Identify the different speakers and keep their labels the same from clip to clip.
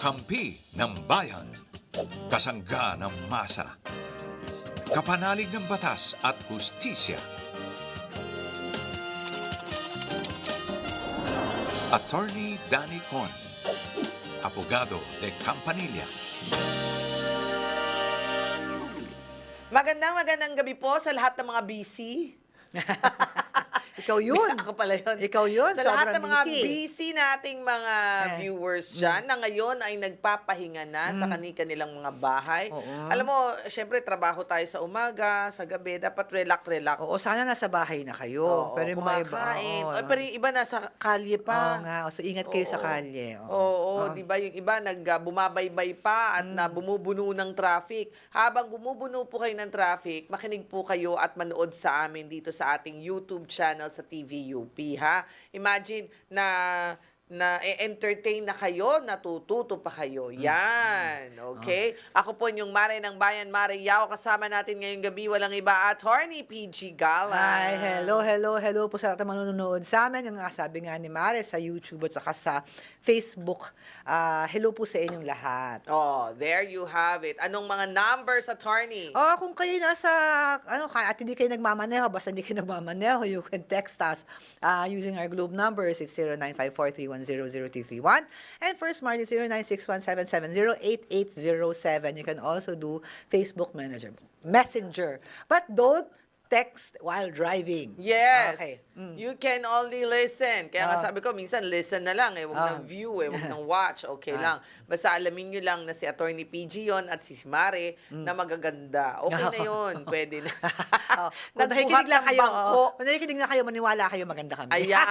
Speaker 1: Kakampi ng bayan, kasangga ng masa, kapanalig ng batas at hustisya. Attorney Danny Con, Abogado de Campanilla.
Speaker 2: Magandang gabi po sa lahat ng mga busy.
Speaker 3: Ikaw yun.
Speaker 2: Ako pala yun.
Speaker 3: Ikaw yun.
Speaker 2: Sa lahat ng
Speaker 3: Sobrang
Speaker 2: mga
Speaker 3: busy.
Speaker 2: busy nating mga viewers dyan na ngayon ay nagpapahinga na sa kanilang mga bahay.
Speaker 3: Oo.
Speaker 2: Alam mo, syempre trabaho tayo sa umaga, sa gabi, dapat relax.
Speaker 3: Oo, sana nasa bahay na kayo.
Speaker 2: Oo,
Speaker 3: pero yung mga iba,
Speaker 2: kumakain.
Speaker 3: oo.
Speaker 2: Pero yung iba nasa kalye
Speaker 3: Oo
Speaker 2: pa.
Speaker 3: nga. So, ingat kayo sa kalye.
Speaker 2: Oo, di ba? Yung iba bumabaybay pa at na bumubuno ng traffic. Habang bumubuno po kayo ng traffic, makinig po kayo at manood sa amin dito sa ating YouTube channel sa TVUP, ha? Imagine na entertain na kayo, natututo pa kayo. Yan, okay? Ako po yung Mare ng Bayan, Mare Yao. Kasama natin ngayong gabi, walang iba, Attorney PG Gala.
Speaker 3: Hi, hello po sa lahat ng manonood sa amin. Yung nga sabi nga ni Mare sa YouTube at saka sa Facebook. Hello po sa inyong lahat.
Speaker 2: Oh, there you have it. Anong mga numbers, Attorney?
Speaker 3: Oh, kung kayo nasa, at hindi kayo nagmamaneho, basta hindi kayo nagmamaneho, you can text us using our Globe numbers. It's 0954-310-0331. And for Smart, it's 0961-770-8807. You can also do Facebook Messenger. But don't text while driving.
Speaker 2: Yes.
Speaker 3: Okay.
Speaker 2: You can only listen. Kaya nga sabi ko, minsan listen na lang. Huwag nang view, huwag nang watch. Okay lang. Basta alamin nyo lang na si Attorney PG yon at si Mare na magaganda. Okay na yun. Pwede na.
Speaker 3: Kung nakikinig lang kayo,
Speaker 2: bangko.
Speaker 3: kung nakikinig na kayo, maniwala kayo, maganda kami.
Speaker 2: Ayan.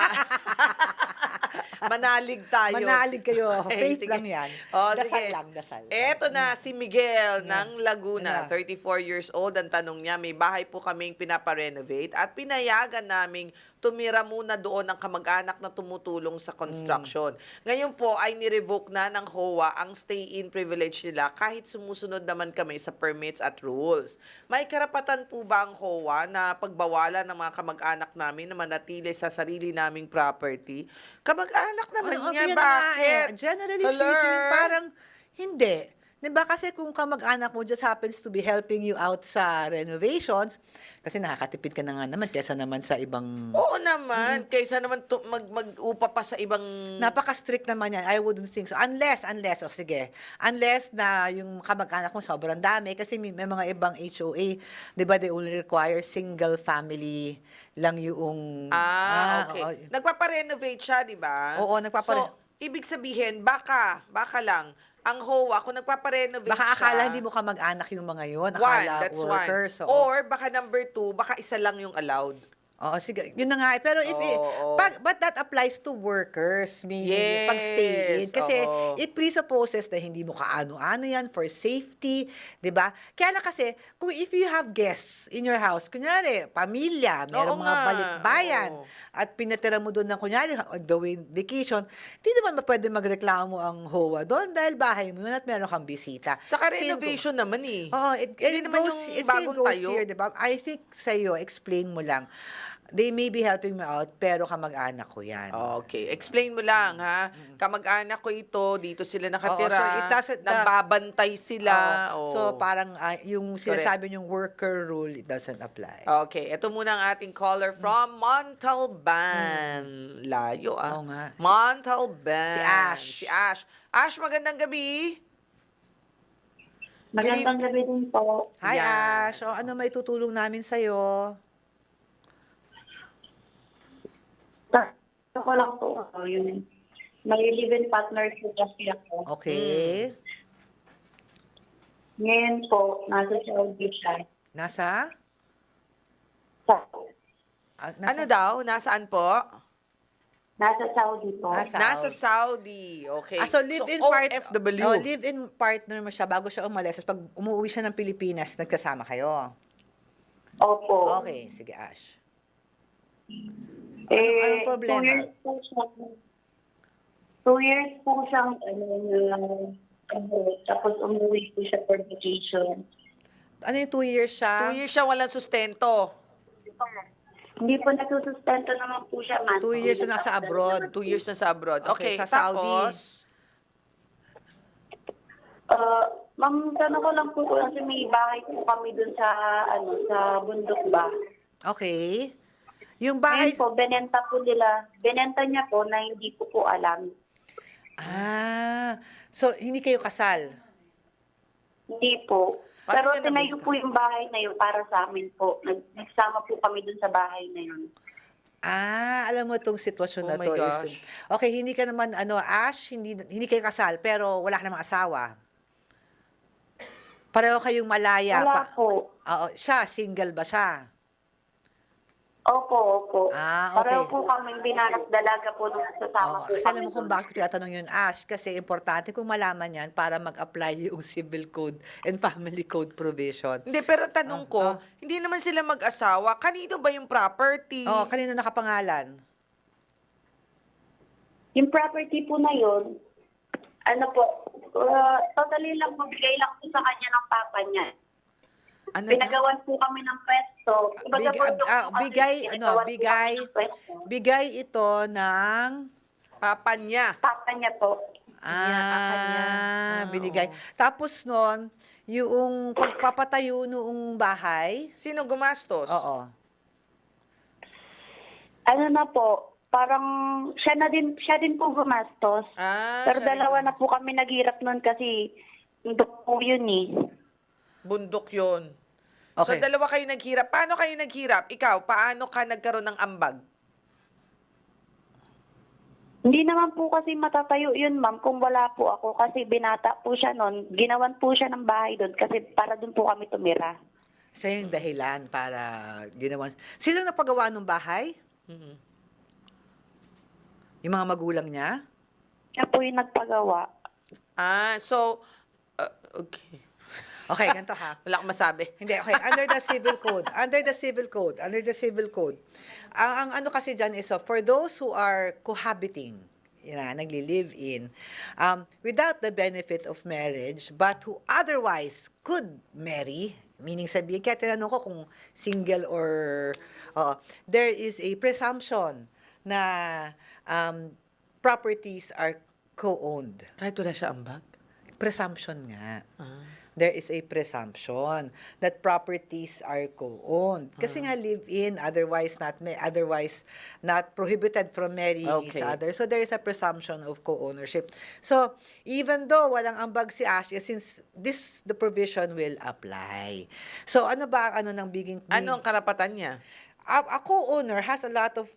Speaker 2: Manalig tayo.
Speaker 3: Manalig kayo.
Speaker 2: Okay,
Speaker 3: Faith
Speaker 2: sige.
Speaker 3: lang yan.
Speaker 2: Oh,
Speaker 3: Dasal
Speaker 2: sige.
Speaker 3: lang, dasal.
Speaker 2: Eto na, si Miguel ng Laguna,
Speaker 3: Yeah.
Speaker 2: 34 years old. Ang tanong niya, may bahay po kaming pinaparenovate at pinayagan naming tumira muna doon ang kamag-anak na tumutulong sa construction. Ngayon po ay nirevoke na ng HOA ang stay-in privilege nila kahit sumusunod naman kami sa permits at rules. May karapatan po ba ang HOA na pagbawalan ng mga kamag-anak namin na manatili sa sarili naming property? Kamag-anak naman niya,
Speaker 3: yun na nga
Speaker 2: bakit?
Speaker 3: Generally
Speaker 2: Hello?
Speaker 3: speaking, parang hindi. Diba? Kasi kung kamag-anak mo just happens to be helping you out sa renovations, kasi nakakatipid ka na nga naman kesa naman sa ibang...
Speaker 2: Oo naman, kaysa naman mag-upa pa sa ibang...
Speaker 3: Napaka-strict naman yan. I wouldn't think so. Unless, sige. Unless na yung kamag-anak mo sobrang dami. Kasi may mga ibang HOA, di ba, they only require single family lang yung...
Speaker 2: okay.
Speaker 3: Oo.
Speaker 2: Nagpaparenovate siya, di ba?
Speaker 3: Oo, nagpaparenovate.
Speaker 2: So, ibig sabihin, baka lang, ang HOA, kung nagpaparenovate
Speaker 3: Baka
Speaker 2: siya...
Speaker 3: akala hindi mo kamag-anak yung mga yun.
Speaker 2: One,
Speaker 3: Akala
Speaker 2: that's
Speaker 3: workers.
Speaker 2: one.
Speaker 3: Oo.
Speaker 2: Or baka number two, baka isa lang yung allowed.
Speaker 3: Oo, sige. Yun na nga. Pero if
Speaker 2: Oo.
Speaker 3: but that applies to workers, meaning
Speaker 2: Yes,
Speaker 3: pag stay in. Kasi
Speaker 2: oo.
Speaker 3: it presupposes na hindi mo kaano-ano yan for safety, di ba? Kaya na kasi, kung if you have guests in your house, kunyari, pamilya,
Speaker 2: Oo
Speaker 3: merong mga
Speaker 2: nga,
Speaker 3: balikbayan,
Speaker 2: oo.
Speaker 3: at pinatira mo doon ng kunyari, on the way vacation, hindi naman pwede magreklamo ang HOA doon dahil bahay mo yun at meron kang bisita.
Speaker 2: Saka
Speaker 3: Same
Speaker 2: renovation naman eh.
Speaker 3: Oo,
Speaker 2: Hindi naman yung bagong tayo.
Speaker 3: Here, diba? I think sa'yo, explain mo lang. They may be helping me out, pero kamag-anak ko yan.
Speaker 2: Okay. Explain mo lang, ha? Kamag-anak ko ito, dito sila nakatira,
Speaker 3: Oo, so it doesn't-
Speaker 2: nagbabantay sila.
Speaker 3: Oo.
Speaker 2: Oo.
Speaker 3: So, parang yung sinasabi yung worker rule, it doesn't apply.
Speaker 2: Okay, ito muna ang ating caller from Montalban. Layo, ah.
Speaker 3: Oo nga.
Speaker 2: Montalban.
Speaker 3: Si Ash.
Speaker 2: Si Ash. Ash, magandang gabi.
Speaker 4: Magandang gabi din po.
Speaker 3: Hi,
Speaker 2: Yan.
Speaker 3: Ash. O, ano may tutulong namin sa'yo?
Speaker 4: Ako lang po. Yun. May live-in partner po kasi ako.
Speaker 3: Okay.
Speaker 4: Ngayon po, nasa Saudi siya.
Speaker 3: Nasa?
Speaker 2: Ano daw? Nasaan po?
Speaker 4: Nasa Saudi po.
Speaker 2: Nasa Saudi. Okay.
Speaker 3: So live-in
Speaker 2: OFW.
Speaker 3: live-in partner mo siya bago siya umalis. Pag umuwi siya ng Pilipinas, nagkasama kayo.
Speaker 4: Opo.
Speaker 3: Okay, sige, Ash.
Speaker 4: Anong
Speaker 3: anong problema?
Speaker 4: 2 years po siyang tapos umuwi po siya for vacation.
Speaker 3: Ano yung 2 years siya?
Speaker 2: 2 years siya walang sustento.
Speaker 4: Hindi po nagsusustento naman po siya, man.
Speaker 3: 2 years na nasa abroad.
Speaker 2: 2 years na sa abroad. Okay,
Speaker 3: Okay, sa Saudi.
Speaker 2: tapos,
Speaker 4: Ma'am, tanong ko lang po kasi may bahay po kami dun sa, sa bundok ba?
Speaker 3: Okay. Yung
Speaker 4: Ngayon
Speaker 3: bahay...
Speaker 4: po, binenta niya po na hindi ko po alam.
Speaker 3: So hindi kayo kasal?
Speaker 4: Hindi po.
Speaker 2: Paano
Speaker 4: Pero
Speaker 2: niya
Speaker 4: tinayo
Speaker 2: nabenta?
Speaker 4: po yung bahay na yun para sa amin po. Nagsama po kami dun sa bahay na yun.
Speaker 3: Alam mo itong sitwasyon
Speaker 2: Oh
Speaker 3: na
Speaker 2: my
Speaker 3: to
Speaker 2: gosh.
Speaker 3: is... Okay, hindi ka naman, Ash, hindi kayo kasal, pero wala ka namang asawa. Pareho kayong malaya.
Speaker 4: Wala po.
Speaker 3: Oo, siya, single ba siya?
Speaker 4: Opo.
Speaker 3: Okay.
Speaker 4: Pareho po kami binanak dalaga po nung sasama po
Speaker 3: Kasi alam
Speaker 4: kami
Speaker 3: mo kung
Speaker 4: dun.
Speaker 3: bakit ko tinatanong yun, Ash, kasi importante kung malaman yan para mag-apply yung Civil Code and Family Code provision.
Speaker 2: Hindi, pero tanong ko,
Speaker 3: Ah.
Speaker 2: hindi naman sila mag-asawa. Kanino ba yung property?
Speaker 3: Kanino nakapangalan?
Speaker 4: Yung property po na yun, totally lang, mabigay lang po sa kanya ng papa niya.
Speaker 2: Ano daw?
Speaker 4: Pinagawan po kami ng pwesto. Ibaga po
Speaker 3: Bigay ito ng...
Speaker 2: Papa niya.
Speaker 4: Papa niya po.
Speaker 2: kanya.
Speaker 3: Binigay. Tapos nun, yung pagpapatayo noong bahay,
Speaker 2: Sino gumastos?
Speaker 3: oo.
Speaker 4: Ano na po, parang siya din po gumastos. Pero
Speaker 2: siya rin
Speaker 4: dalawa na po kami naghirap nun kasi hindi po yun eh.
Speaker 2: Bundok yun.
Speaker 3: Okay.
Speaker 2: So, dalawa kayo naghirap. Paano kayo naghirap? Ikaw, paano ka nagkaroon ng ambag?
Speaker 4: Hindi naman po kasi matatayo yun, ma'am, kung wala po ako. Kasi binata po siya nun. Ginawan po siya ng bahay doon kasi para doon po kami tumira.
Speaker 3: Siya yung dahilan para ginawa. Sino napagawa ng bahay? Yung mga magulang niya?
Speaker 4: Siya po yung nagpagawa.
Speaker 2: Okay.
Speaker 3: Okay, ganito ha.
Speaker 2: Wala akong masabi.
Speaker 3: Hindi, okay. Under the civil code. Ang ano kasi dyan is, for those who are cohabiting, nagli-live-in, without the benefit of marriage, but who otherwise could marry, meaning sabihin, kaya tinanong ko kung single or, there is a presumption na properties are co-owned.
Speaker 2: Kahit wala siya ambag?
Speaker 3: Presumption nga. There is a presumption that properties are co-owned. Kasi nga live-in, otherwise not prohibited from marrying each
Speaker 2: Okay.
Speaker 3: other. So there is a presumption of co-ownership. So even though walang ambag si Ash, since the provision will apply. So ano ba ang ng
Speaker 2: Ano ang karapatan niya?
Speaker 3: a co-owner has a lot of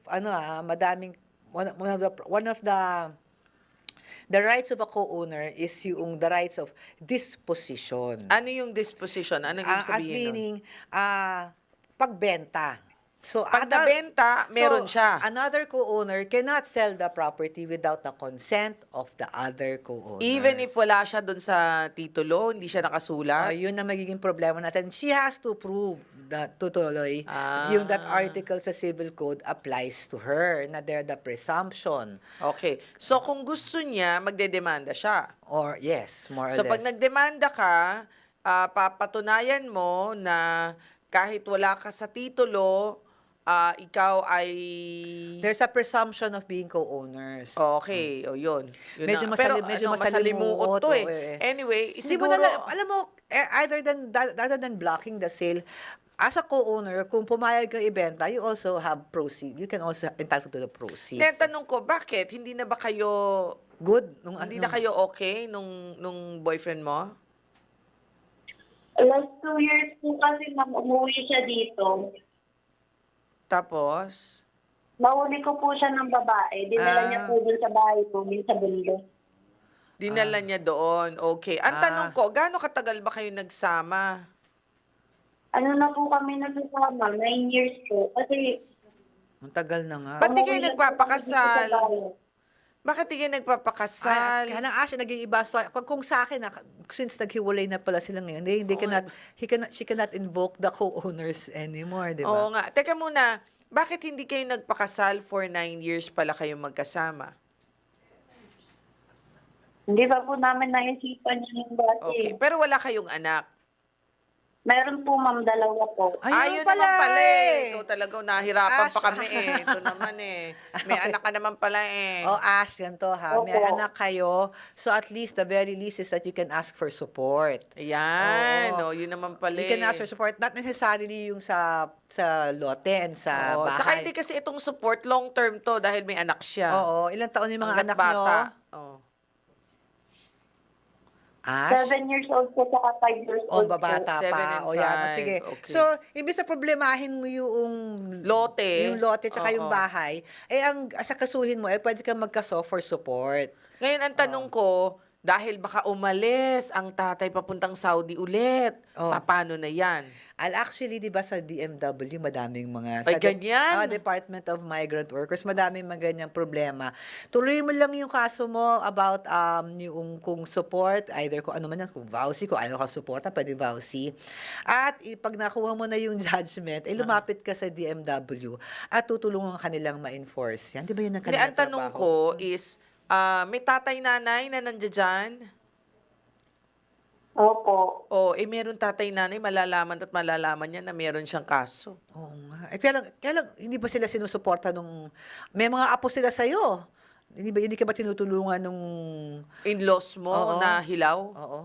Speaker 3: madaming one of the rights of a co-owner is yung the rights of disposition.
Speaker 2: Ano yung disposition? Ano yung
Speaker 3: As
Speaker 2: sabihin nun?
Speaker 3: meaning, pagbenta. So,
Speaker 2: Pag nabenta, meron siya.
Speaker 3: Another co-owner cannot sell the property without the consent of the other co-owners.
Speaker 2: Even if wala siya doon sa titulo, hindi siya nakasulat?
Speaker 3: Yun ang magiging problema natin. She has to prove that tutuloy yung that article sa Civil Code applies to her, na there the presumption.
Speaker 2: Okay. So, kung gusto niya, magdedemanda siya.
Speaker 3: Or, yes, more or
Speaker 2: So,
Speaker 3: less.
Speaker 2: pag nagdemanda ka, papatunayan mo na kahit wala ka sa titulo, ikaw ay...
Speaker 3: There's a presumption of being co-owners.
Speaker 2: Okay, yun. Yun
Speaker 3: Medyo
Speaker 2: na.
Speaker 3: medyo masalimuot
Speaker 2: to eh.
Speaker 3: to eh.
Speaker 2: Anyway,
Speaker 3: Hindi mo
Speaker 2: siguro...
Speaker 3: alam mo, rather than blocking the sale, as a co-owner, kung pumayag kang ibenta, you also have proceeds. You can also entitled to the proceeds.
Speaker 2: Tanong ko, bakit? Hindi na ba kayo...
Speaker 3: Good?
Speaker 2: Hindi na kayo okay nung boyfriend mo?
Speaker 4: Last 2 years po kasi ma'am, umuwi siya dito.
Speaker 2: Tapos?
Speaker 4: Mahuli ko po siya ng babae. Dinala niya po dun sa bahay ko, sa bundok.
Speaker 2: Dinala niya doon. Okay. Ang tanong ko, gaano katagal ba kayo nagsama?
Speaker 4: Ano na po kami nagsasama? 9 years po. Kasi...
Speaker 3: Ang tagal na nga.
Speaker 2: Ba't di kayo
Speaker 4: umuwi lang
Speaker 2: nagpapakasal?
Speaker 4: po kami dito sa bahay.
Speaker 2: Bakit di kayo nagpapakasal?
Speaker 3: Kaya na Ash, nag-iiba story. Kung sa akin, since naghiwalay na pala sila ngayon, she cannot invoke the co-owners anymore, di ba?
Speaker 2: Oo nga. Teka muna, bakit hindi kayo nagpakasal for 9 years pala kayo magkasama?
Speaker 4: Hindi pa po namin naisipan yung dati.
Speaker 2: Okay. Pero wala kayong anak.
Speaker 4: Meron po, ma'am, dalawa po.
Speaker 2: Ayun
Speaker 3: Ayun
Speaker 2: naman pala eh.
Speaker 3: eh.
Speaker 2: Ikaw talagang nahirapan
Speaker 3: Ash.
Speaker 2: pa kami eh. Ito naman eh. May anak ka naman pala eh.
Speaker 3: Oh, Ash, ganito ha. May
Speaker 4: Opo.
Speaker 3: anak kayo. So at least, the very least is that you can ask for support.
Speaker 2: Ayan.
Speaker 3: Oo.
Speaker 2: Yun naman pala
Speaker 3: You can ask for
Speaker 2: eh.
Speaker 3: support, not necessarily yung sa lote and sa
Speaker 2: Oo.
Speaker 3: bahay.
Speaker 2: Saka hindi kasi itong support long term to dahil may anak siya.
Speaker 3: Oo, ilang taon yung mga
Speaker 2: Hanggat
Speaker 3: anak nyo?
Speaker 2: bata. Oo.
Speaker 3: Ash?
Speaker 4: 7 years old po, saka 5 years
Speaker 3: O,
Speaker 4: old po.
Speaker 3: babata
Speaker 2: 7
Speaker 3: pa.
Speaker 2: and
Speaker 3: O yan, o
Speaker 2: 5.
Speaker 3: sige.
Speaker 2: Okay.
Speaker 3: So, ibig sa problemahin mo yung
Speaker 2: Lote.
Speaker 3: yung lote tsaka
Speaker 2: Oo.
Speaker 3: yung bahay, eh ang sa kasuhin mo, eh pwede kang magkaso for support.
Speaker 2: Ngayon, ang tanong ko, dahil baka umalis ang tatay papuntang Saudi ulit,
Speaker 3: Oh.
Speaker 2: paano na yan?
Speaker 3: Actually, di ba sa DMW, madaming mga...
Speaker 2: Ay,
Speaker 3: sa
Speaker 2: ganyan?
Speaker 3: Department of Migrant Workers, madaming mga ganyang problema. Tuloy mo lang yung kaso mo about yung kung support, either kung ano man yan, kung vouchy, kung ayaw ka supporta, pwede vouchy. At pag nakuha mo na yung judgment, lumapit ka sa DMW at tutulungan ka nilang ma-enforce. Yan, di ba yun ang
Speaker 2: Hindi,
Speaker 3: kanilang
Speaker 2: ang tanong
Speaker 3: trabaho?
Speaker 2: ko is, may tatay-nanay na nandiyan dyan?
Speaker 4: Opo.
Speaker 2: O, meron tatay-nanay, malalaman at malalaman niya na meron siyang kaso.
Speaker 3: Oo nga. Kaya lang, hindi ba sila sinusuporta nung... May mga apo sila sa'yo. Hindi ka ba tinutulungan nung...
Speaker 2: In-laws mo
Speaker 3: Oo.
Speaker 2: na hilaw?
Speaker 3: Oo.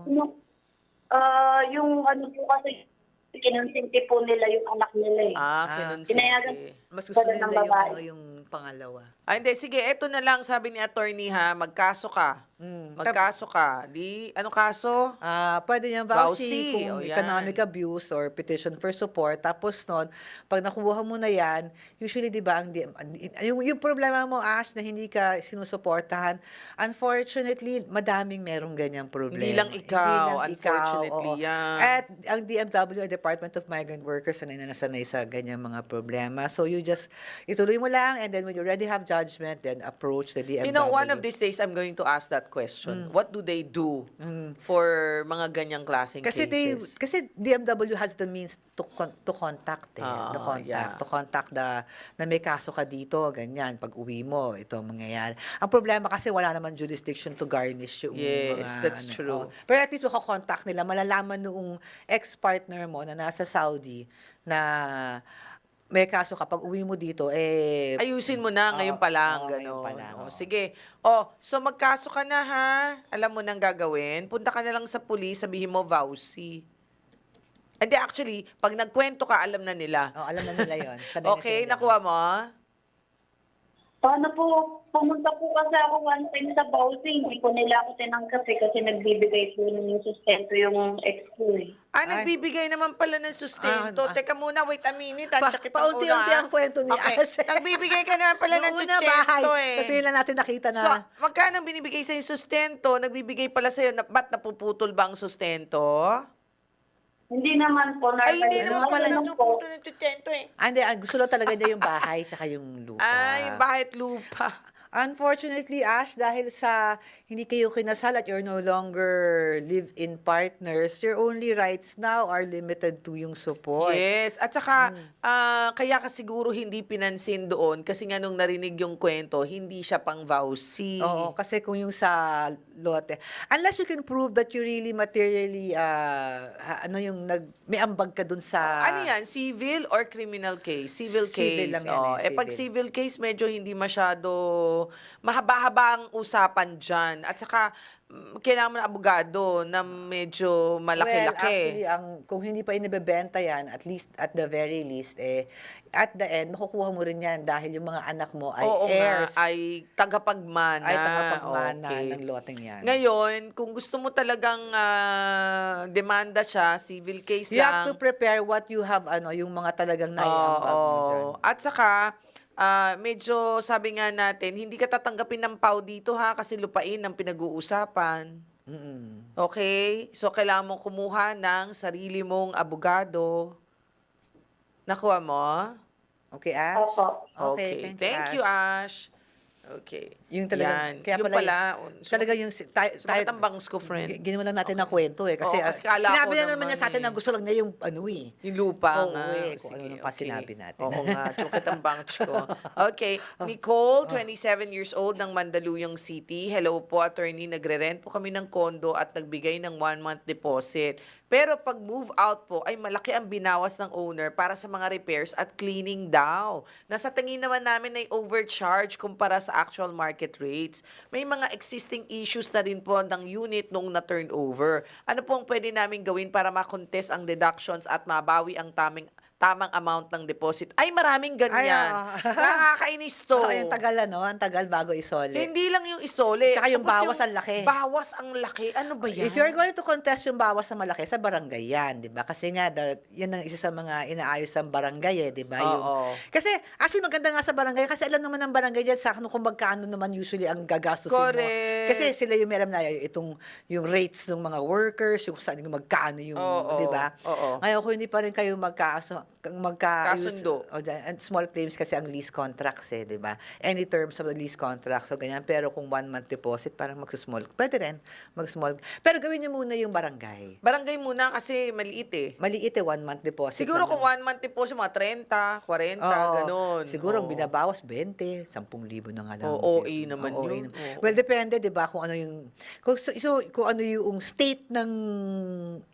Speaker 4: Yung ano po kasi, kinonsinti po nila yung anak nila eh.
Speaker 2: Kinonsente.
Speaker 4: Pinayagan-
Speaker 3: Mas gusto
Speaker 4: Pwede
Speaker 3: nila
Speaker 4: ng
Speaker 3: yung,
Speaker 4: babae.
Speaker 3: yung pangalawa.
Speaker 2: Hindi, sige, eto na lang, sabi ni attorney ha, magkaso ka. Magkaso ka. Di, anong kaso?
Speaker 3: Pwede niyang
Speaker 2: Vouchy,
Speaker 3: vouchy kung
Speaker 2: o yan.
Speaker 3: economic abuse or petition for support. Tapos nun, pag nakuha mo na yan, usually, di ba, yung problema mo, Ash, na hindi ka sinusuportahan, unfortunately, madaming merong ganyang problema.
Speaker 2: Hindi lang ikaw, unfortunately,
Speaker 3: oo.
Speaker 2: yan.
Speaker 3: At ang DMW, Department of Migrant Workers, sanay na nasanay sa ganyang mga problema. So, ituloy mo lang, and then when you already have judgment, then approach the DMW.
Speaker 2: You know, one of these days, I'm going to ask that question. What do they do for mga ganyang klaseng cases?
Speaker 3: Kasi DMW has the means to contact
Speaker 2: yeah.
Speaker 3: to contact na may kaso ka dito, ganyan, pag uwi mo, ito ang mangyayari. Ang problema kasi wala naman jurisdiction to garnish yung
Speaker 2: Yes,
Speaker 3: mga,
Speaker 2: that's true.
Speaker 3: Pero at least makakontakt nila, malalaman noong ex-partner mo na nasa Saudi na may kaso kapag uwi mo dito,
Speaker 2: Ayusin mo na ngayon pa lang,
Speaker 3: oo, ngayon
Speaker 2: gano'n.
Speaker 3: pa lang, oo.
Speaker 2: Sige. So magkaso ka na ha. Alam mo nang gagawin. Punta ka na lang sa pulis, sabihin mo, vouchy. Hindi, actually, pag nagkwento ka, alam na nila.
Speaker 3: alam na nila yun. Sanay na
Speaker 2: Okay,
Speaker 3: sila.
Speaker 2: nakuha mo?
Speaker 4: Paano po, pumunta po kasi ako one time sa housing. Hindi ko nila ako tinangkap kasi nagbibigay po ng sustento yung ex ko eh.
Speaker 2: Nagbibigay naman pala ng sustento. Teka muna, wait a minute. Check it
Speaker 3: Paunti-unti ang kwento ni
Speaker 2: Okay,
Speaker 3: Ash.
Speaker 2: nagbibigay ka na pala ng
Speaker 3: Noong una,
Speaker 2: sustento
Speaker 3: bahay. Kasi yun lang natin nakita na.
Speaker 2: So, magkano binibigay sa'yo yung sustento? Nagbibigay pala sa'yo, ba't napuputol ba ang sustento?
Speaker 4: Hindi naman po.
Speaker 2: Ay, hindi naman
Speaker 4: normal
Speaker 2: pala
Speaker 4: lang
Speaker 2: napuputol ng sustento eh.
Speaker 3: Hindi, gusto lang talaga niya yung bahay tsaka yung lupa.
Speaker 2: Ay, bakit lupa?
Speaker 3: Unfortunately, Ash, dahil sa hindi kayo kinasal at you're no longer live-in partners, your only rights now are limited to yung support.
Speaker 2: Yes. At saka, kaya ka siguro hindi pinansin doon kasi nga nung narinig yung kwento, hindi siya pang vouchy.
Speaker 3: Oo, kasi kung yung sa lote, unless you can prove that you really materially, may ambag ka dun sa...
Speaker 2: Ano yan? Civil or criminal case? Civil
Speaker 3: Civil
Speaker 2: case.
Speaker 3: lang yan eh,
Speaker 2: Pag
Speaker 3: civil.
Speaker 2: civil case, medyo hindi masyado mahaba-haba ang usapan dyan. At saka, kailangan mo na abogado na medyo malaki-laki.
Speaker 3: Well, actually, kung hindi pa inibebenta yan, at least, at the very least, at the end, makukuha mo rin yan dahil yung mga anak mo ay
Speaker 2: Oo
Speaker 3: heirs.
Speaker 2: nga, ay tagapagmana.
Speaker 3: Ay tagapagmana
Speaker 2: Okay.
Speaker 3: ng loteng yan.
Speaker 2: Ngayon, kung gusto mo talagang demanda siya, civil case
Speaker 3: You
Speaker 2: lang.
Speaker 3: have to prepare what you have, yung mga talagang naiambag mo dyan.
Speaker 2: At saka, medyo sabi nga natin, hindi ka tatanggapin ng PAW dito ha, kasi lupain ang pinag-uusapan. Okay? So, kailangan mong kumuha ng sarili mong abogado. Nakuha mo?
Speaker 3: Okay, Ash?
Speaker 4: Opo.
Speaker 3: Okay,
Speaker 2: Thank you, Ash. Okay.
Speaker 3: Yung talagang,
Speaker 2: Yan.
Speaker 3: kaya
Speaker 2: Yung
Speaker 3: pala,
Speaker 2: so,
Speaker 3: talaga yung,
Speaker 2: sumakit ang bangs ko, friend.
Speaker 3: ginawa lang natin ng kwento kasi,
Speaker 2: Oo, kasi kala ko
Speaker 3: sinabi na naman
Speaker 2: naman
Speaker 3: niya sa atin
Speaker 2: eh.
Speaker 3: na gusto lang niya yung
Speaker 2: Yung lupa
Speaker 3: Oo,
Speaker 2: nga.
Speaker 3: kung
Speaker 2: Sige,
Speaker 3: ano nung pa sinabi natin.
Speaker 2: Oo nga, sumakit ang bangs ko. Okay, Nicole, 27 years old ng Mandaluyong City. Hello po, attorney. Nagre-rent po kami ng kondo at nagbigay ng 1-month deposit. Pero pag move out po, ay malaki ang binawas ng owner para sa mga repairs at cleaning daw. Nasa tingin naman namin ay overcharge kumpara sa actual market rates. May mga existing issues na rin po ng unit nung na-turnover. Ano po ang pwede namin gawin para ma-contest ang deductions at mabawi ang tamang amount ng deposit? Ay, maraming ganyan. Nakakainis to.
Speaker 3: Oo, yung tagal ang tagal bago isole.
Speaker 2: Hindi lang yung isole.
Speaker 3: Tsaka yung
Speaker 2: Tapos
Speaker 3: bawas ang laki.
Speaker 2: Bawas ang laki. Ano ba yan?
Speaker 3: If you're going to contest yung bawas sa malaki, sa barangay yan, di ba? Kasi nga, yan ang isa sa mga inaayos ng barangay di ba?
Speaker 2: Oo.
Speaker 3: Kasi, actually, maganda nga sa barangay, kasi alam naman ng barangay dyan sa kung magkano naman usually ang gagastusin mo.
Speaker 2: Correct.
Speaker 3: Kasi sila yung meron na yung rates ng mga workers, yung saan yung magkano yung,
Speaker 2: Oo.
Speaker 3: di ba?
Speaker 2: Oo.
Speaker 3: Ngayon, kung hindi pa rin kayo
Speaker 2: Kasundo.
Speaker 3: and small claims kasi ang lease contracts di ba? Any terms of the lease contract, so ganyan. Pero kung 1 month deposit, parang mag-small, pwede rin mag-small. Pero gawin niyo muna yung barangay.
Speaker 2: Barangay muna kasi maliit eh.
Speaker 3: Maliit 1 month deposit.
Speaker 2: Siguro
Speaker 3: lang.
Speaker 2: kung 1 month deposit, mga 30, 40,
Speaker 3: Oo.
Speaker 2: ganun.
Speaker 3: Siguro
Speaker 2: Oo.
Speaker 3: binabawas 20, 10,000 na nga lang.
Speaker 2: Oo, OA naman
Speaker 3: Oo,
Speaker 2: yun.
Speaker 3: OA.
Speaker 2: Oo.
Speaker 3: Well, depende 'di ba kung ano yung kung ano yung state ng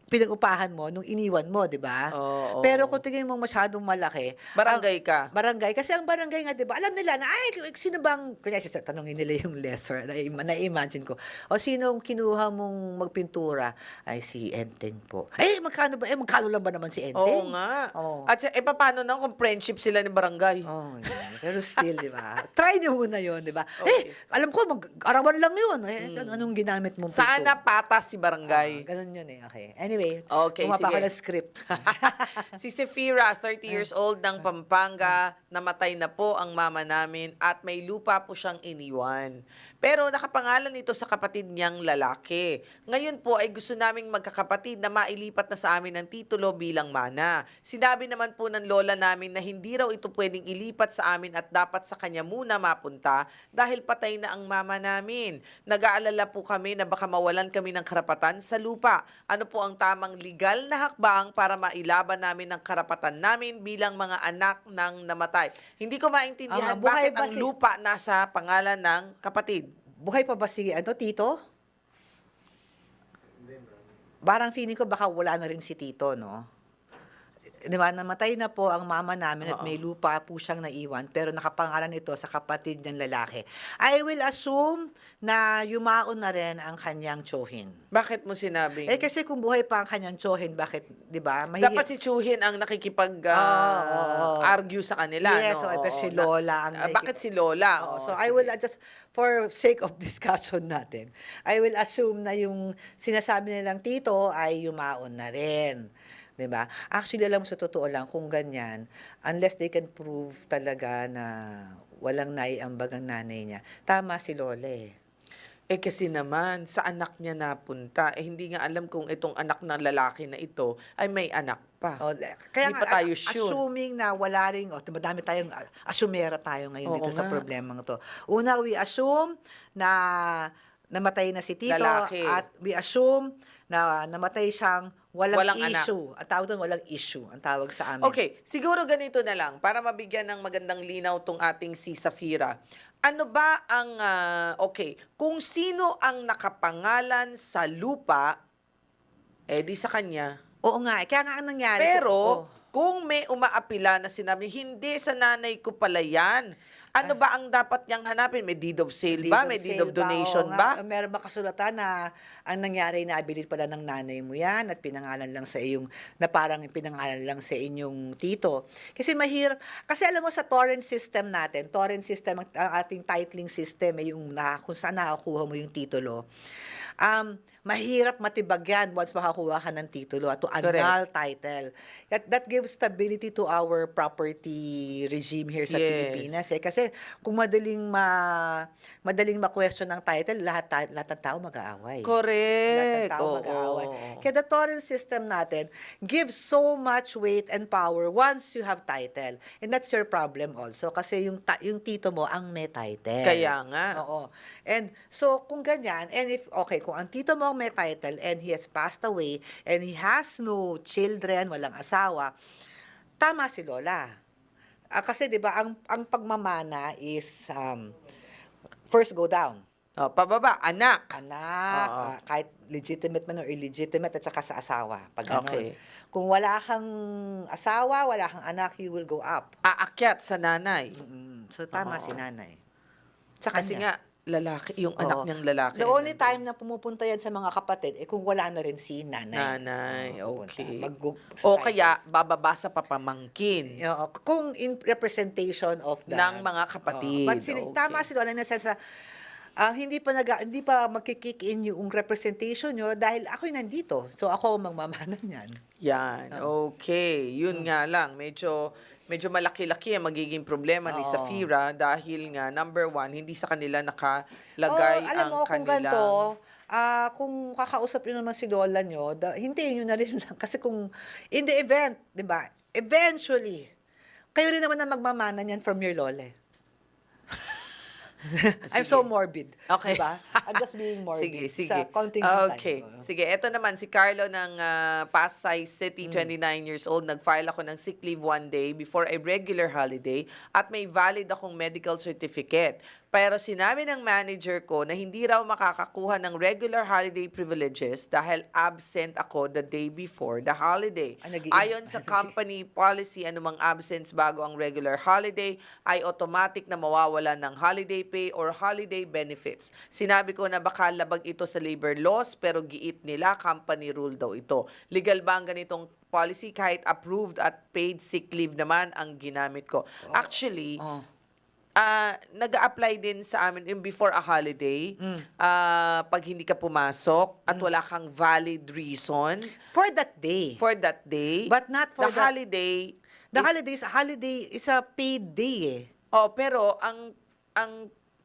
Speaker 3: pinag-upahan mo nung iniwan mo, 'di ba?
Speaker 2: Oo.
Speaker 3: Pero kung tingin mo masyadong malaki,
Speaker 2: Barangay ka.
Speaker 3: barangay kasi ang barangay nga 'di ba? Alam nila na ay sino bang kunyari tanongin nila yung lessor na-imagine ko. O sinong kinuha mong magpintura? Ay si Enteng po. Magkano ba? Magkano lang ba naman si Enteng?
Speaker 2: Oo nga.
Speaker 3: Oo.
Speaker 2: At paano na kung friendship sila ni barangay?
Speaker 3: Oh, pero still, di ba? Try niyo muna yun, di ba?
Speaker 2: Okay.
Speaker 3: Alam ko, arawan lang yun. Anong ginamit mong
Speaker 2: Sana patas si barangay.
Speaker 3: ganun yun Okay. Anyway,
Speaker 2: Okay,
Speaker 3: bumaba
Speaker 2: sige.
Speaker 3: ko ng script.
Speaker 2: Si Sefira, 30 years old ng Pampanga, namatay na po ang mama namin at may lupa po siyang iniwan. Pero nakapangalan ito sa kapatid niyang lalaki. Ngayon po ay gusto naming magkakapatid na mailipat na sa amin ng titulo bilang mana. Sinabi naman po ng lola namin na hindi raw ito pwedeng ilipat sa amin at dapat sa kanya muna mapunta dahil patay na ang mama namin. Nag-aalala po kami na baka mawalan kami ng karapatan sa lupa. Ano po ang tamang legal na hakbang para mailaban namin ang karapatan namin bilang mga anak ng namatay? Hindi ko maintindihan
Speaker 3: buhay
Speaker 2: bakit
Speaker 3: ba
Speaker 2: ang
Speaker 3: si-
Speaker 2: lupa nasa pangalan ng kapatid.
Speaker 3: Buhay pa ba si, Tito? Parang feeling ko baka wala na rin si Tito, no? Di ba, namatay na po ang mama namin at may lupa po siyang naiwan, pero nakapangalan ito sa kapatid niyang lalaki. I will assume na yumaon na rin ang kanyang tsuhin.
Speaker 2: Bakit mo sinabing?
Speaker 3: Kasi kung buhay pa ang kanyang tsuhin, bakit, di ba?
Speaker 2: Dapat si Chuhin ang nakikipag-argue sa kanila.
Speaker 3: Yes,
Speaker 2: no?
Speaker 3: pero si Lola ang
Speaker 2: bakit si Lola?
Speaker 3: Oo, so
Speaker 2: Oo,
Speaker 3: I
Speaker 2: sige.
Speaker 3: will just, for sake of discussion natin, I will assume na yung sinasabi nilang tito ay yumaon na rin. 'Di ba? Actually, alam mo sa totoo lang, kung ganyan, unless they can prove talaga na walang naiambag ang nanay niya, tama si Lola
Speaker 2: Kasi naman, sa anak niya napunta, hindi nga alam kung itong anak ng lalaki na ito ay may anak pa.
Speaker 3: Kaya
Speaker 2: Hindi pa tayo sure.
Speaker 3: assuming na wala rin, madami tayong, assumera tayo ngayon
Speaker 2: Oo
Speaker 3: dito sa
Speaker 2: nga.
Speaker 3: problemang to. Una, we assume na namatay na si Tito
Speaker 2: Lalaki.
Speaker 3: at we assume na namatay siyang walang
Speaker 2: Walang
Speaker 3: issue. Ang tawag doon, walang issue. Ang tawag sa amin.
Speaker 2: Okay, siguro ganito na lang, para mabigyan ng magandang linaw tong ating si Safira. Ano ba ang, kung sino ang nakapangalan sa lupa, di sa kanya.
Speaker 3: Oo nga, kaya nga ang nangyari.
Speaker 2: Pero, kung may umaapila na sinabi, hindi sa nanay ko pala yan. Ano ba ang dapat niyang hanapin? May deed of sale ba? May deed of donation ba?
Speaker 3: Meron ba kasulatan na ang nangyari na abilit pala ng nanay mo yan at pinangalan lang sa iyong, na parang pinangalan lang sa inyong tito? Kasi kasi alam mo sa torrent system natin, ang ating titling system, yung kung saan nakakuha mo yung titulo, mahirap matibag yan once makakuha ka ng titulo at to annul title. That gives stability to our property regime here sa
Speaker 2: Yes.
Speaker 3: Pilipinas. Kasi kung madaling ma-question ng title, lahat ng tao mag-aaway. Lahat ng
Speaker 2: Correct.
Speaker 3: tao mag-aaway. Kaya the torrent system natin gives so much weight and power once you have title. And that's your problem also. Kasi yung tito mo ang may title.
Speaker 2: Kaya nga.
Speaker 3: Oo. And so, kung ganyan, and kung ang tito mo ang may title and he has passed away and he has no children, walang asawa, tama si Lola. Kasi 'di ba ang pagmamana is first go down.
Speaker 2: Oh, pababa, anak.
Speaker 3: Anak,
Speaker 2: Oo.
Speaker 3: kahit legitimate man or illegitimate, at saka sa asawa. Pag ganun.
Speaker 2: Okay.
Speaker 3: Kung wala kang asawa, wala kang anak, you will go up.
Speaker 2: Aakyat sa nanay.
Speaker 3: So, tama
Speaker 2: Oo.
Speaker 3: si nanay. Sa
Speaker 2: Kasi
Speaker 3: kanya.
Speaker 2: nga, lalaki, yung
Speaker 3: Oo.
Speaker 2: anak niyang lalaki.
Speaker 3: The only time na pumupunta yan sa mga kapatid, kung wala na rin si nanay.
Speaker 2: Nanay,
Speaker 3: Oo, pupunta.
Speaker 2: okay.
Speaker 3: cycles.
Speaker 2: O kaya, bababa sa papamangkin.
Speaker 3: Oo, kung in representation of the
Speaker 2: Ng mga kapatid,
Speaker 3: But
Speaker 2: okay.
Speaker 3: tama si Lola in the sense na hindi pa magki-kick in yung representation nyo dahil ako'y nandito. So ako ang magmamana niyan.
Speaker 2: Yan, okay. Yun nga lang, medyo malaki-laki ang magiging problema ni
Speaker 3: Oo.
Speaker 2: Safira dahil nga, number one, hindi sa kanila nakalagay
Speaker 3: alam
Speaker 2: ang
Speaker 3: mo, kung
Speaker 2: kanilang...
Speaker 3: ganito, kung kakausap nyo naman si Lola nyo, hintayin nyo na rin lang. Kasi kung in the event, di ba, eventually, kayo rin naman ang magmamana niyan from your Lola. I'm
Speaker 2: Sige.
Speaker 3: so morbid.
Speaker 2: Okay.
Speaker 3: Diba? I'm just being morbid.
Speaker 2: Sige.
Speaker 3: Sa counting
Speaker 2: Okay.
Speaker 3: time.
Speaker 2: Sige, eto naman, si Carlo ng Pasay City, 29 years old. Nag-file ako ng sick leave one day before a regular holiday at may valid akong medical certificate. Pero sinabi ng manager ko na hindi raw makakakuha ng regular holiday privileges dahil absent ako the day before the holiday. Ayon sa company policy, anumang absence bago ang regular holiday ay automatic na mawawala ng holiday pay or holiday benefits. Sinabi ko na baka labag ito sa labor laws pero giit nila company rule daw ito. Legal ba ang ganitong policy kahit approved at paid sick leave naman ang ginamit ko? Actually, nag-a-apply din sa amin yung before a holiday, pag hindi ka pumasok at wala kang valid reason
Speaker 3: For that day.
Speaker 2: for that day.
Speaker 3: But not for
Speaker 2: the holiday.
Speaker 3: The holiday is a paid day eh.
Speaker 2: Oh, pero ang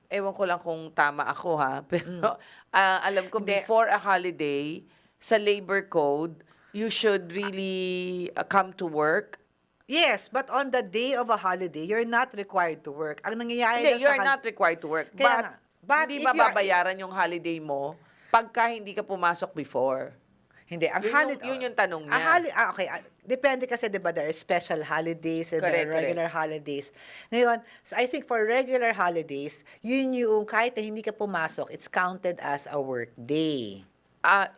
Speaker 2: ewan ko lang kung tama ako ha, pero alam ko
Speaker 3: Hindi.
Speaker 2: before a holiday sa labor code, you should really come to work.
Speaker 3: Yes, but on the day of a holiday, you're not required to work. Ang nangyayari lang
Speaker 2: Hindi,
Speaker 3: sa
Speaker 2: you're not required to work.
Speaker 3: Kaya nga. But
Speaker 2: hindi
Speaker 3: if
Speaker 2: ba
Speaker 3: you are-
Speaker 2: babayaran yung holiday mo pagka hindi ka pumasok before?
Speaker 3: Hindi, ang
Speaker 2: Yun yung tanong niya.
Speaker 3: Okay, depende kasi 'di ba there are special holidays and there
Speaker 2: Correct,
Speaker 3: are regular holidays. Ngayon, so I think for regular holidays, yun yung kahit na hindi ka pumasok, it's counted as a work day.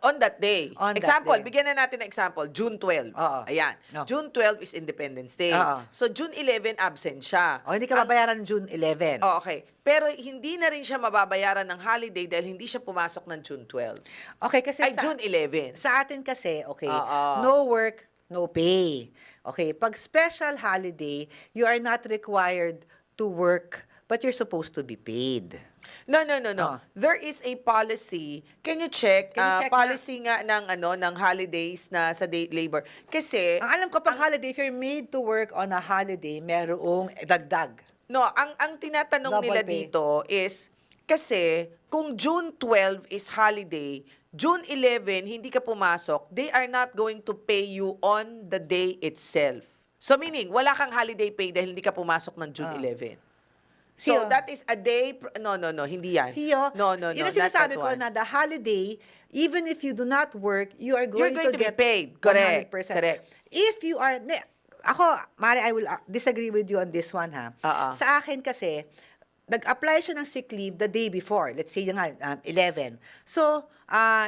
Speaker 2: On that day.
Speaker 3: On that
Speaker 2: Example,
Speaker 3: day.
Speaker 2: bigyan na natin ng example. June 12.
Speaker 3: Oo.
Speaker 2: Ayan.
Speaker 3: No.
Speaker 2: June 12 is Independence Day.
Speaker 3: Oo.
Speaker 2: So, June 11, absent siya.
Speaker 3: O hindi ka babayaran ng June 11.
Speaker 2: Oh, okay. Pero hindi na rin siya mababayaran ng holiday dahil hindi siya pumasok ng June 12.
Speaker 3: Okay, kasi
Speaker 2: Ay, June 11.
Speaker 3: sa atin kasi, okay,
Speaker 2: Oo.
Speaker 3: no work, no pay. Okay, pag special holiday, you are not required to work, but you're supposed to be paid.
Speaker 2: No.
Speaker 3: Oh.
Speaker 2: There is a policy. Can you check?
Speaker 3: Can you check
Speaker 2: policy nga ng holidays na sa day labor. Kasi
Speaker 3: Ang alam ko pag holiday, if you're made to work on a holiday, merong dagdag.
Speaker 2: no, ang tinatanong
Speaker 3: Double
Speaker 2: nila
Speaker 3: pay.
Speaker 2: dito is kasi kung June 12 is holiday, June 11 hindi ka pumasok, they are not going to pay you on the day itself. So meaning, wala kang holiday pay dahil hindi ka pumasok ng June 11. So
Speaker 3: Siyo.
Speaker 2: that is a day, no, hindi yan.
Speaker 3: Siyo,
Speaker 2: No,
Speaker 3: yun ang
Speaker 2: not
Speaker 3: sinasabi
Speaker 2: that
Speaker 3: ko
Speaker 2: one.
Speaker 3: na the holiday, even if you do not work, you are
Speaker 2: You're
Speaker 3: going,
Speaker 2: going to be
Speaker 3: get
Speaker 2: paid. Correct,
Speaker 3: 100%.
Speaker 2: correct.
Speaker 3: If you are, Mari, I will disagree with you on this one, ha? Sa akin kasi, nag-apply siya ng sick leave the day before. Let's say nga, 11. So,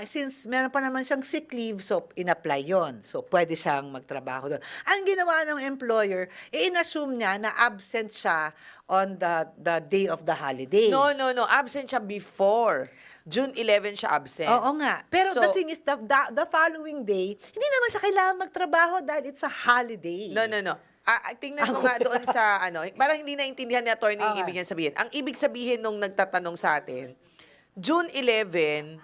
Speaker 3: since meron pa naman siyang sick leave, so in-apply yon. So, pwede siyang magtrabaho doon. Ang ginawa ng employer, in-assume niya na absent siya on the day of the holiday.
Speaker 2: No. Absent siya before. June 11 siya absent.
Speaker 3: Oo nga. Pero
Speaker 2: So,
Speaker 3: the thing is, the following day, hindi naman siya kailangan magtrabaho dahil it's a holiday.
Speaker 2: No. Tingnan mo nga doon sa, parang hindi naintindihan ni attorney yung
Speaker 3: Okay.
Speaker 2: ibig niya sabihin. Ang ibig sabihin nung nagtatanong sa atin, June 11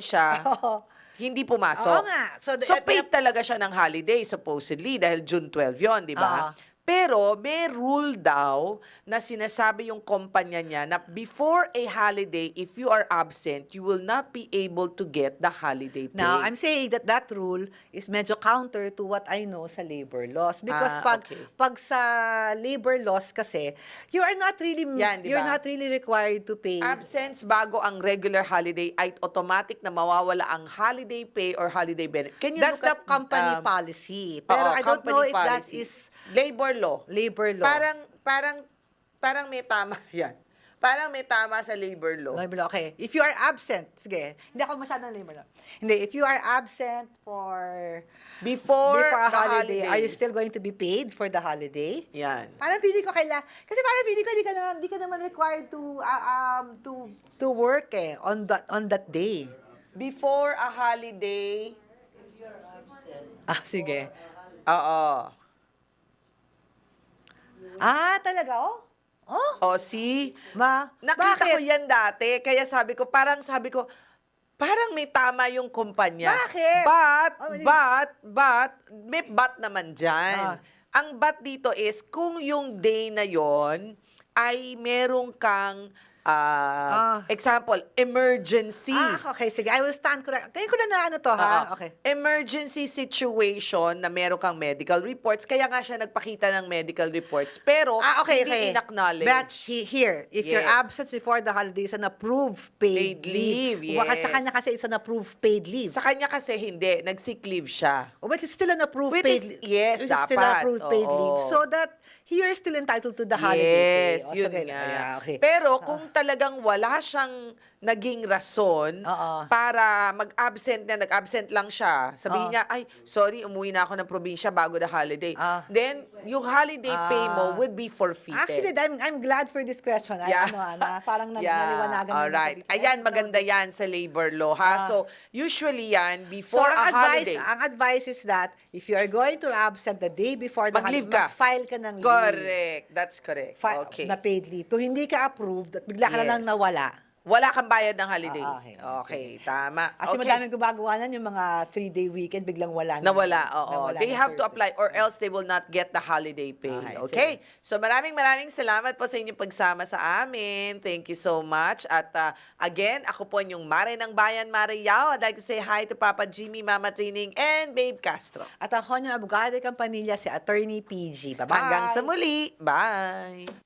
Speaker 2: siya,
Speaker 3: Oo.
Speaker 2: hindi pumasok.
Speaker 3: Oo nga. So,
Speaker 2: paid talaga siya ng holiday, supposedly, dahil June 12 yon, di ba?
Speaker 3: Oo.
Speaker 2: Pero may rule daw na sinasabi yung kumpanya niya na before a holiday, if you are absent, you will not be able to get the holiday pay.
Speaker 3: Now, I'm saying that rule is medyo counter to what I know sa labor laws. Because
Speaker 2: Okay.
Speaker 3: pag sa labor laws kasi, you are not really,
Speaker 2: Yan, di
Speaker 3: you're
Speaker 2: ba?
Speaker 3: not really required to pay.
Speaker 2: Absence bago ang regular holiday ay automatic na mawawala ang holiday pay or holiday benefit. Can you
Speaker 3: That's the
Speaker 2: look at,
Speaker 3: company policy. Pero
Speaker 2: oo,
Speaker 3: I don't know
Speaker 2: company
Speaker 3: if that
Speaker 2: policy.
Speaker 3: is
Speaker 2: labor law.
Speaker 3: labor law.
Speaker 2: Parang may tama yan. Parang may tama sa labor law.
Speaker 3: Labor law, okay. If you are absent, sige, hindi ako masyadong labor law. Hindi, if you are absent for
Speaker 2: Before
Speaker 3: a
Speaker 2: the
Speaker 3: holiday,
Speaker 2: holiday.
Speaker 3: are you still going to be paid for the holiday?
Speaker 2: Yan.
Speaker 3: Parang feeling ko kasi parang feeling ko hindi ka naman required to work on that day.
Speaker 2: Before a holiday.
Speaker 3: Sige.
Speaker 2: Oo.
Speaker 3: Talaga, oh?
Speaker 2: O, see? Nakita
Speaker 3: Bakit?
Speaker 2: ko yan dati. Kaya sabi ko, parang may tama yung kumpanya.
Speaker 3: Bakit?
Speaker 2: But, may but naman dyan. Ang but dito is, kung yung day na yon ay merong kang, example, emergency.
Speaker 3: Okay, sige. I will stand correct. Kaya ko na ano to, ha?
Speaker 2: Oo.
Speaker 3: Okay.
Speaker 2: Emergency situation na meron kang medical reports. Kaya nga siya nagpakita ng medical reports. Pero, hindi in-acknowledge.
Speaker 3: But here, if you're
Speaker 2: Yes.
Speaker 3: absent before the holiday, it's an approved paid
Speaker 2: Paid leave,
Speaker 3: leave. Sa
Speaker 2: yes.
Speaker 3: kanya kasi it's an approved paid leave.
Speaker 2: Sa kanya kasi hindi, nag-sick leave siya.
Speaker 3: But it's still an approved
Speaker 2: Which
Speaker 3: paid
Speaker 2: is-
Speaker 3: leave.
Speaker 2: yes,
Speaker 3: Which is still an
Speaker 2: dapat.
Speaker 3: approved paid
Speaker 2: Oo.
Speaker 3: leave. So that he is still entitled to the holiday
Speaker 2: Yes,
Speaker 3: pay.
Speaker 2: yun
Speaker 3: Sige,
Speaker 2: nga.
Speaker 3: yeah, okay.
Speaker 2: Pero kung talagang wala siyang naging rason
Speaker 3: Oo.
Speaker 2: para mag-absent na, nag-absent lang siya, sabihin
Speaker 3: Oo.
Speaker 2: niya, ay, sorry, umuwi na ako ng probinsya bago the holiday.
Speaker 3: Ah.
Speaker 2: Then, yung holiday pay mo would be forfeited.
Speaker 3: Actually, I'm glad for this question.
Speaker 2: Yeah.
Speaker 3: Parang naliwanagan mo na
Speaker 2: Alright.
Speaker 3: dito.
Speaker 2: Ayan, maganda yan sa labor law, ha? So, usually yan, before a holiday.
Speaker 3: Ang advice is that if you are going to absent the day before the
Speaker 2: Mag-leave
Speaker 3: holiday,
Speaker 2: ka.
Speaker 3: mag-file ka ng leave.
Speaker 2: Correct. That's correct. Okay.
Speaker 3: Na paid leave. Kung hindi ka approved at bigla ka na lang
Speaker 2: Yes.
Speaker 3: nawala.
Speaker 2: Wala kang bayad ng holiday.
Speaker 3: Okay.
Speaker 2: Okay, tama.
Speaker 3: Kasi
Speaker 2: Okay.
Speaker 3: madaming gumagawa nan yung mga 3-day weekend, biglang wala na.
Speaker 2: Nawala, oo.
Speaker 3: Nawala
Speaker 2: They
Speaker 3: na
Speaker 2: have to
Speaker 3: Thursday.
Speaker 2: apply or else they will not get the holiday pay.
Speaker 3: Okay,
Speaker 2: Okay? So maraming salamat po sa inyong pagsama sa amin. Thank you so much. At again, ako po yung Mare ng Bayan, Mare Yao. I'd like to say hi to Papa Jimmy, Mama Trining, and Babe Castro.
Speaker 3: At ako yung abogado ng Campanilla, si Attorney PG. Bye-bye.
Speaker 2: Hanggang sa muli. Bye!